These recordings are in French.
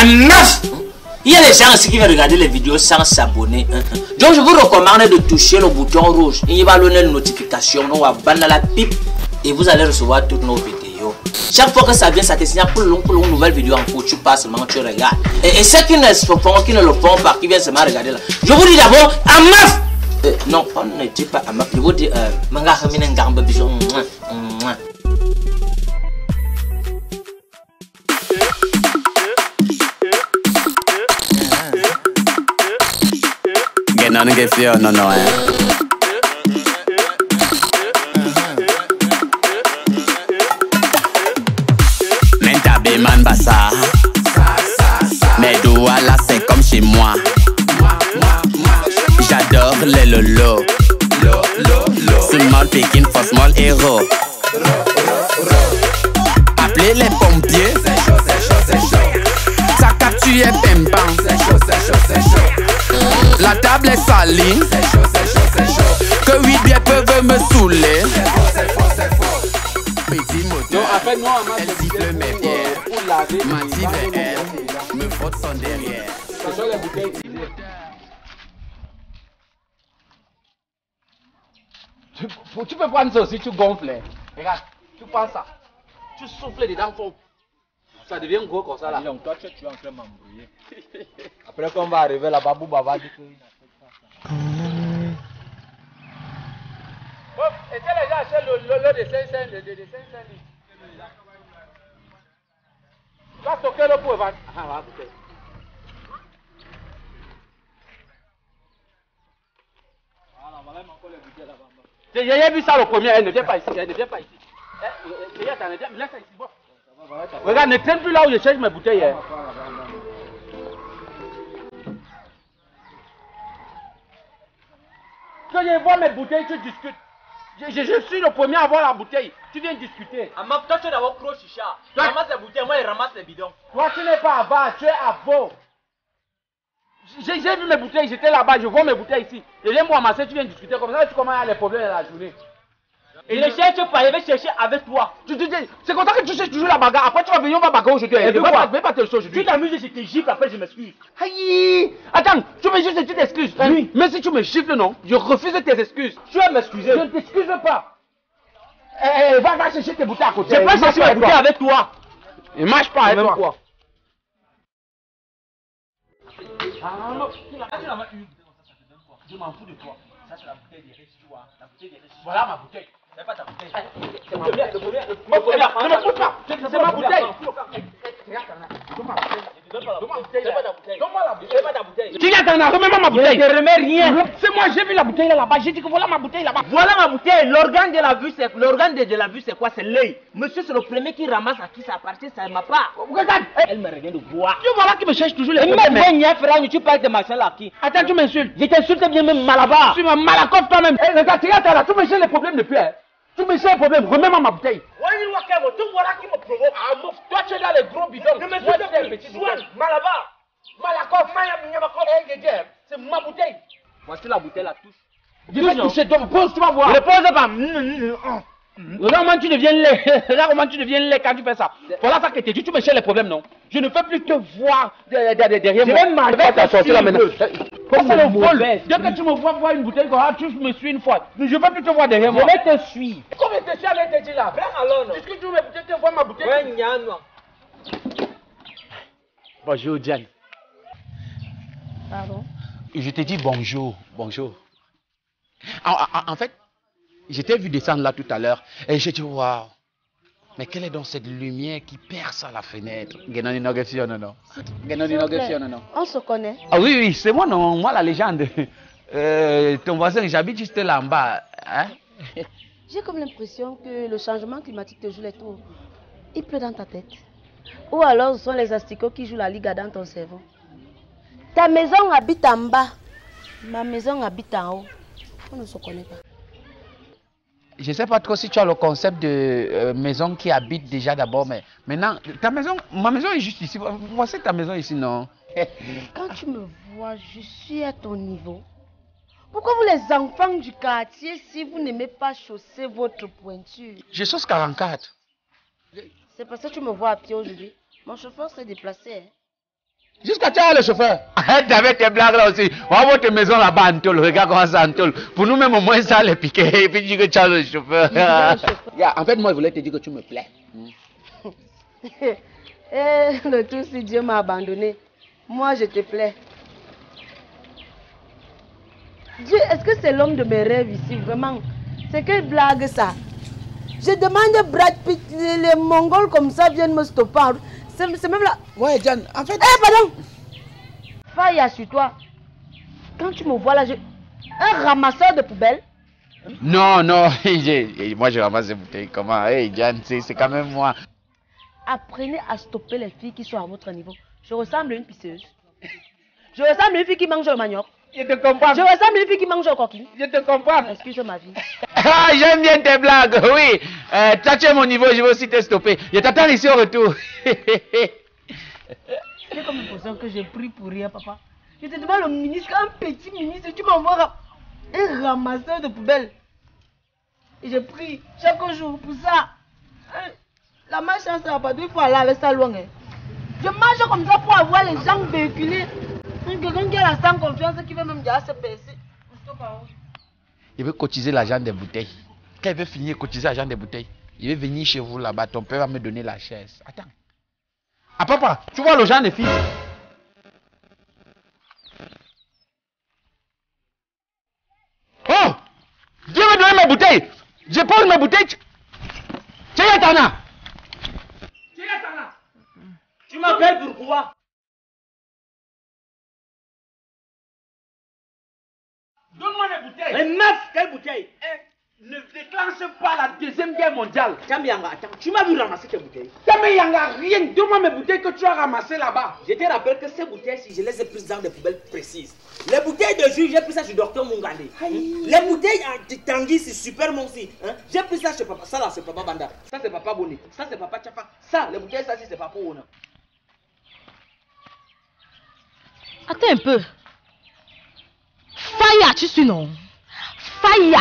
meuf. Il y a des gens aussi qui vont regarder les vidéos sans s'abonner. Donc je vous recommande de toucher le bouton rouge. Il va donner une notification, on va banner la pipe et vous allez recevoir toutes nos vidéos. Chaque fois que ça vient, ça te signale pour une nouvelle vidéo en cours, tu passes seulement, tu regardes. Et ceux qui ne le font pas, qui viennent seulement regarder là. Je vous dis d'abord, à meuf. Non, on ne dit pas à meuf. Je vous dis, manga ramine ngamba bisou. Non, non, non, hein. Mentabé man bassa. Mais doigts là c'est comme chez moi. J'adore les lolo. Small picking for small hero. Appelez les pompiers. C'est chaud. Ça capture pimpant. C'est chaud. La table est salie. C'est chaud. Que 8 bières peuvent me saouler. C'est faux. Petit moteur. Elle siffle mes bières. Massive et elle me frotte son derrière. Tu peux prendre ça aussi, tu gonfles. Regarde, tu prends ça. Tu souffles dedans fort. Ça devient gros comme ça là. Donc toi tu es en train de m'embrouiller. Après quand on va arriver là-bas, Bouba va dire qu'il n'a fait ça. Et c'est les gens achètent l'eau de 500 litres. Tu vas stocker l'eau pour vendre. Ah, va goûter. Voilà, voilà encore les bouteilles là-bas. J'ai vu ça le premier, elle ne vient pas ici, Laisse ça ici, bon. Regarde, ne traîne plus là où je cherche mes bouteilles. Quand je vois mes bouteilles, tu discutes. Je suis le premier à avoir la bouteille. Tu viens discuter. Toi, tu es d'abord gros chicha. Tu ramasses les bouteilles, moi, je ramasse les bidons. Toi, tu n'es pas à bas, tu es à bord. J'ai vu mes bouteilles, j'étais là-bas, je vois mes bouteilles ici. Je viens me ramasser, tu viens discuter comme ça, tu commences à avoir les problèmes de la journée. Et ne cherche pas, je vais chercher avec toi. C'est comme ça que tu cherches toujours la bagarre. Après tu vas venir, on va bagarrer aujourd'hui. Je vais pas te le aujourd'hui. Tu t'amuses, je te gifle, après je m'excuse. Aïe! Attends, tu me juste, tu t'excuses. Oui. Mais si tu me gifles, non, je refuse tes excuses. Tu vas m'excuser. Je ne t'excuse pas. Va chercher tes bouteilles à côté. Je peux chercher mes bouteilles avec toi. Il ne marche pas avec toi. Ah non, je m'en fous de toi. Ça c'est la bouteille des riches, tu vois. La bouteille des riches. Voilà ma bouteille. C'est pas ta bouteille. C'est ma bouteille. Ne me pousse pas. C'est ma bouteille. Donne-moi la bouteille. C'est pas ta bouteille. Tu viens t'en remets-moi ma bouteille. Je ne remets rien. C'est moi, j'ai vu la bouteille là-bas. J'ai dit que voilà ma bouteille là-bas. Voilà ma bouteille. L'organe de la vue, c'est quoi? C'est l'œil. Monsieur, c'est le premier qui ramasse à qui ça appartient, ça ne m'a pas. Regarde. Elle me regarde de voir. Tu vois là qui me cherche toujours les problèmes. Tu parles de machin là qui? Attends, tu m'insultes. Je t'insulte bien même Malabar. Tu m'as malacote toi-même. Regarde, tu là, tu me cherches les problèmes depuis. Tu me cherches les problèmes. Remets-moi ma bouteille. Tu vois là qui me provoque. Toi, tu es dans les gros bidons. Ne me suis pas petit bidon. Malabar. Malakoff, c'est ma bouteille. Voici la bouteille, la touche. Je vais toucher, pose, tu vas voir. Ne pose pas. Regarde comment tu deviens laid. Regarde comment tu deviens laid quand tu fais ça. Voilà ça que tu me cherches les problèmes, non? Je ne peux plus te voir derrière moi. Je vais t'assortir là maintenant. C'est le vol. Dès que tu me vois voir une bouteille, tu me suis une fois. Je ne veux plus te voir derrière moi. Je vais te suivre. Comment te suis avec tes dit là? Viens alors, non? Puisque tu me bouteilles, vois ma bouteille. Bonjour, Diane. Pardon? Je te dis bonjour, bonjour. En fait, je t'ai vu descendre là tout à l'heure et j'ai dit waouh. Mais quelle est donc cette lumière qui perce à la fenêtre? On se connaît. Ah oui, oui, c'est moi, non, moi la légende. Ton voisin, j'habite juste là en bas. Hein? J'ai comme l'impression que le changement climatique te joue les tours. Il pleut dans ta tête. Ou alors ce sont les asticots qui jouent la liga dans ton cerveau. Ta maison habite en bas. Ma maison habite en haut. On ne se connaît pas. Je ne sais pas trop si tu as le concept de maison qui habite déjà d'abord, mais maintenant, ma maison est juste ici. Voici ta maison ici, non? Quand tu me vois, je suis à ton niveau. Pourquoi vous les enfants du quartier, si vous n'aimez pas chausser votre pointure? Je sauce 44. C'est parce que tu me vois à pied aujourd'hui. Mon chauffeur s'est déplacé. Hein. Jusqu'à tu as le chauffeur. Arrête avec tes blagues là aussi. On va voir tes maisons là-bas, Antol. Regarde comment ça, Antol. Pour nous-mêmes, au moins, ça les piquer. Et puis, tu dis que tu as le chauffeur. En fait, moi, je voulais te dire que tu me plais. Le tout, si Dieu m'a abandonné, moi, je te plais. Dieu, est-ce que c'est l'homme de mes rêves ici, vraiment? C'est quelle blague ça? Je demande Brad Pitt, les Mongols comme ça viennent me stopper. C'est même là. Ouais, John, en fait. Pardon! Faille sur toi. Quand tu me vois là, un ramasseur de poubelles. Non, non. Moi, je ramasse des bouteilles. Comment? Hey, Jan, c'est quand même moi. Apprenez à stopper les filles qui sont à votre niveau. Je ressemble à une pisseuse. Je ressemble à une fille qui mange le manioc. Je te comprends. Je ressemble à une fille qui mange le coquille. Je te comprends. Excuse ma vie. Ah, j'aime bien tes blagues, oui. Toi, tu es mon niveau, je vais aussi te stopper. Je t'attends ici au retour. C'est comme l'impression que j'ai pris pour rien, papa. Je te demande le ministre, un petit ministre, tu m'envoies un ramasseur de poubelles. Et j'ai pris chaque jour pour ça. La malchance, ça va pas, il faut aller avec ça loin. Je marche comme ça pour avoir les gens véhiculés. Quelqu'un qui a la sans confiance, qui veut même déjà se baisser. Il veut cotiser l'argent des bouteilles. Quand il veut finir de cotiser l'argent des bouteilles, il veut venir chez vous là-bas. Ton père va me donner la chaise. Attends. Ah papa, tu vois l'argent des filles? Oh! Dieu m'a donné mes bouteilles. Je pose mes bouteilles. Tchéyatana. Tu m'appelles pourquoi? Donne-moi les bouteilles. Mais meuf, quelle bouteille? Ne déclenche pas la deuxième guerre mondiale. Tamiyanga, attends, tu m'as vu ramasser tes bouteilles? Tamiyanga, rien. Donne-moi mes bouteilles que tu as ramassées là-bas. Je te rappelle que ces bouteilles-ci, je les ai prises dans des poubelles précises. Les bouteilles de jus, j'ai pris ça chez Docteur Mungale. Les bouteilles de Tanguy, c'est super bon aussi. J'ai pris ça chez papa. Ça là, c'est papa Banda. Ça, c'est papa Boni. Ça, c'est papa Tchafa. Ça, les bouteilles, ça, c'est papa Ona. Attends un peu. Faya, tu suis non? Faya.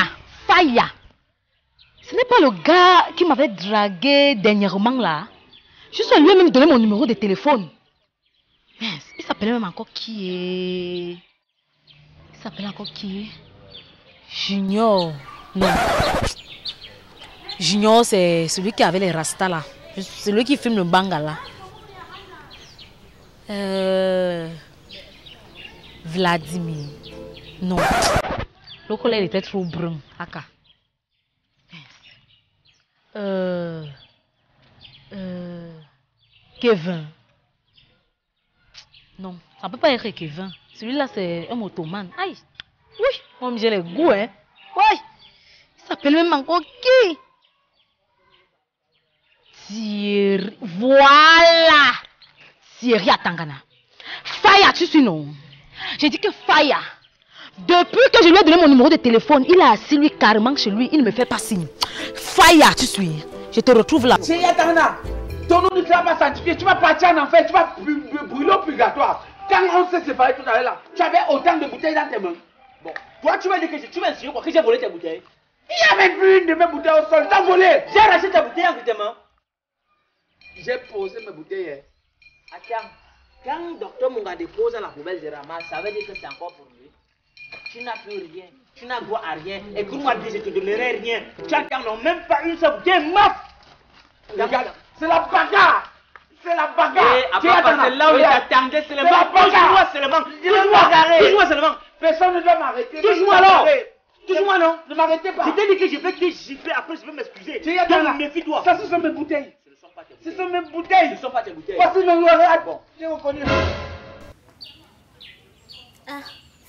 Ce n'est pas le gars qui m'avait dragué dernièrement là. Je suis lui même donné mon numéro de téléphone. Mais il s'appelait même encore qui est... Il s'appelait encore qui est... Junior. Non. Junior, c'est celui qui avait les rastas là. C'est lui qui filme le banga là. Vladimir. Non. Le collègue était trop brun. Aka. Kevin. Non, ça peut pas être Kevin. Celui-là, c'est un motoman. Aïe. Oui, comme j'ai les goûts, hein. Oui. Il s'appelle même encore qui? Thierry. Voilà. Thierry Atangana. Faya, tu suis non? J'ai dit que Faya. Depuis que je lui ai donné mon numéro de téléphone, il a assis lui carrément chez lui, il ne me fait pas signe. Faya, tu suis. Je te retrouve là. C'est Yatana. Ton nom ne sera pas sanctifié. Tu vas partir en enfer. Tu vas brûler au purgatoire. Quand on s'est séparés tout à l'heure là, tu avais autant de bouteilles dans tes mains. Bon, toi tu vas dire que tu vas insinuer quoi? Que j'ai volé tes bouteilles? Il n'y avait plus une de mes bouteilles au sol. T'as volé. J'ai arraché tes bouteilles entre tes mains. J'ai posé mes bouteilles. Attends. Quand docteur Munga dépose à la poubelle, je ramasse. Ça veut dire que c'est encore pour lui. Tu n'as plus rien. Tu n'as droit à rien. Écoute-moi bien, je te donnerai rien. Tu n'as même pas une seule bouteille. Meuf. Regarde. C'est la bagarre. C'est la bagarre. C'est là où il t'attendait seulement. Touche-moi seulement. Touche-moi seulement. Personne ne doit m'arrêter. Touche-moi alors. Touche-moi non. Ne m'arrêtez pas. Je t'ai dit que je vais te gifler. Après je vais m'excuser. Donc méfie-toi. Ça ce sont mes bouteilles. Ce sont mes bouteilles. Ce ne sont pas tes bouteilles. Voici mes bouteilles. Bon. J'ai reconnu.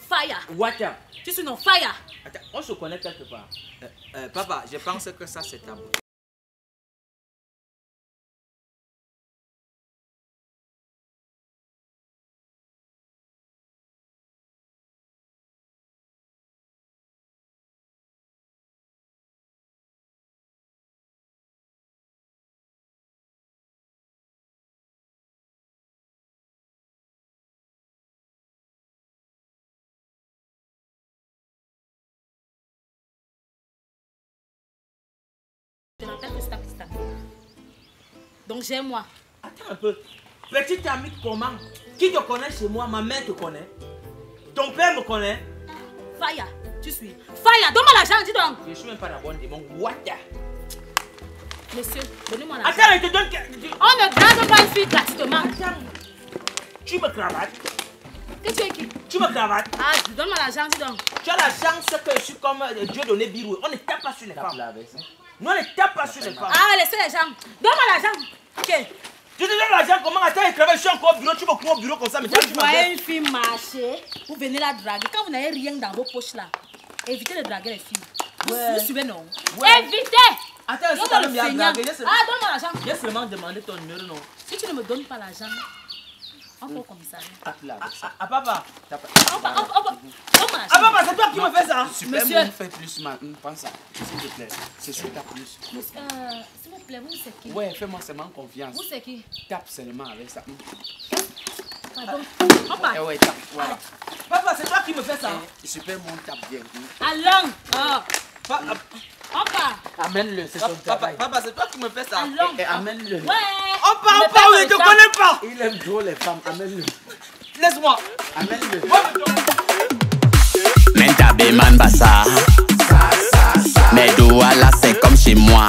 Faya. Water. Tu suis non? Faya. Attends, on se connaît quelque part. Papa, je pense que ça c'est ta bouteille. Je m'appelle Christa. Donc j'ai moi. Attends un peu. Petite amie comment? Qui te connaît chez moi? Ma mère te connaît. Ton père me connaît. Faya, tu suis. Faya, donne-moi l'argent, dis donc. Je suis même pas la bonne de mon water. Monsieur, donnez-moi l'argent. Attends, je te donne. On ne grave pas une fille gratuitement. Attends. Tu me cravates. Que tu es qui? Tu me cravates. Ah, donne-moi l'argent, dis donc. Tu as la chance que je suis comme Dieu donné Birou. On ne tape pas sur les femmes. Nous, on ne tape pas sur les femmes. Ah, laissez les gens. Donne-moi l'argent. Ok. Tu te donnes l'argent comment? Attends, je travaille, je suis encore au bureau. Tu me cours au bureau comme ça. Mais Vous voyez une fille marcher, vous venez la draguer. Quand vous n'avez rien dans vos poches là, évitez de draguer les filles. Vous suivez, non? Évitez! Attends, je suis quand même bien dragué. Ah, donne-moi l'argent. J'ai seulement demandé ton numéro, non? Si tu ne me donnes pas l'argent, on va au commissariat. Ah, papa. Donne-moi l'argent. Ah, papa, c'est toi qui me fais ça? Monsieur. Fais plus mal, prends ça, s'il te plaît. C'est sur ta plus. S'il vous plaît, vous c'est qui? Ouais, fais-moi seulement confiance. Vous c'est qui? Tape seulement avec ça. Pardon. On part. Ouais, tape, voilà. Papa, c'est toi qui me fais ça? Super, mon tape bien. Allons. On part. Amène-le, c'est son travail. Papa, c'est toi qui me fais ça? Allons. Amène-le. Ouais. On part, je ne te connais pas. Il aime trop les femmes, amène-le. Laisse-moi. Amène-le. Mentabe man bassa. Mais Douala c'est comme chez moi.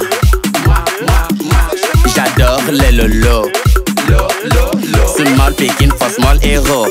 J'adore les lolo. Small picking for small hero.